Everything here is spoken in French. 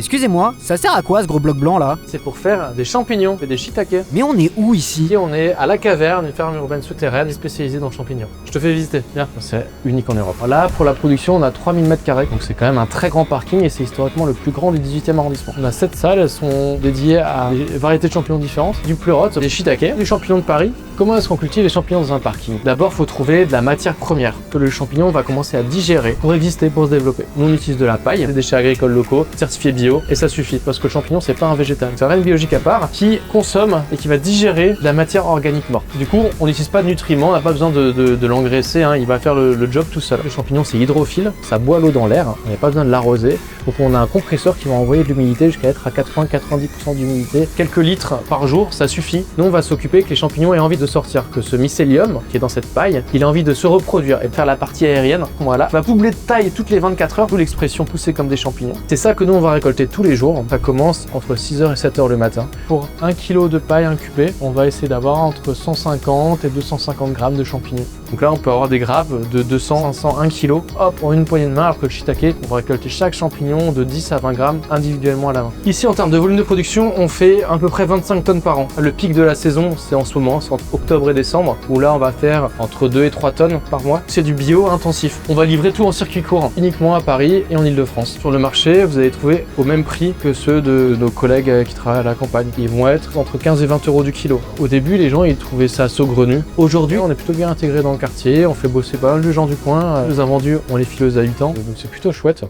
Excusez-moi, ça sert à quoi ce gros bloc blanc là? C'est pour faire des champignons et des shiitake. Mais on est où ici? Ici, on est à la caverne, une ferme urbaine souterraine spécialisée dans le champignon. Je te fais visiter, viens. C'est unique en Europe. Là, pour la production, on a 3000 m², donc c'est quand même un très grand parking et c'est historiquement le plus grand du 18e arrondissement. On a 7 salles, elles sont dédiées à des variétés de champignons différentes, du pleurote, des shiitake, des champignons de Paris. Comment est-ce qu'on cultive les champignons dans un parking? D'abord, il faut trouver de la matière première que le champignon va commencer à digérer pour exister, pour se développer. Nous, on utilise de la paille, des déchets agricoles locaux, certifiés bio, et ça suffit parce que le champignon, c'est pas un végétal, c'est un règne biologique à part qui consomme et qui va digérer de la matière organique morte. Du coup, on n'utilise pas de nutriments, on n'a pas besoin de l'engraisser, hein, il va faire le job tout seul. Le champignon, c'est hydrophile, ça boit l'eau dans l'air, on n'a pas besoin de l'arroser. Donc on a un compresseur qui va envoyer de l'humidité jusqu'à être à 80-90% d'humidité. Quelques litres par jour, ça suffit. Nous, on va s'occuper que les champignons aient envie de sortir, que ce mycélium qui est dans cette paille, il a envie de se reproduire et de faire la partie aérienne. Voilà, va poubler de taille toutes les 24 heures, d'où l'expression pousser comme des champignons. C'est ça que nous, on va récolter tous les jours. Ça commence entre 6h et 7h le matin. Pour 1 kg de paille incubée, on va essayer d'avoir entre 150 et 250 grammes de champignons. Donc là, on peut avoir des grappes de 200, 500, 1 kg, hop, en une poignée de main, alors que le shiitake, on va récolter chaque champignon de 10 à 20 grammes individuellement à la main. Ici, en termes de volume de production, on fait à peu près 25 tonnes par an. Le pic de la saison, c'est en ce moment, c'est entre octobre et décembre, où là, on va faire entre 2 et 3 tonnes par mois. C'est du bio intensif. On va livrer tout en circuit court, uniquement à Paris et en Ile-de-France. Sur le marché, vous allez trouver au même prix que ceux de nos collègues qui travaillent à la campagne. Ils vont être entre 15 et 20 euros du kilo. Au début, les gens, ils trouvaient ça saugrenu. Aujourd'hui, on est plutôt bien intégré dans le quartier, on fait bosser pas mal de gens du coin. Les invendus, on les fileuse à 8 ans, donc c'est plutôt chouette.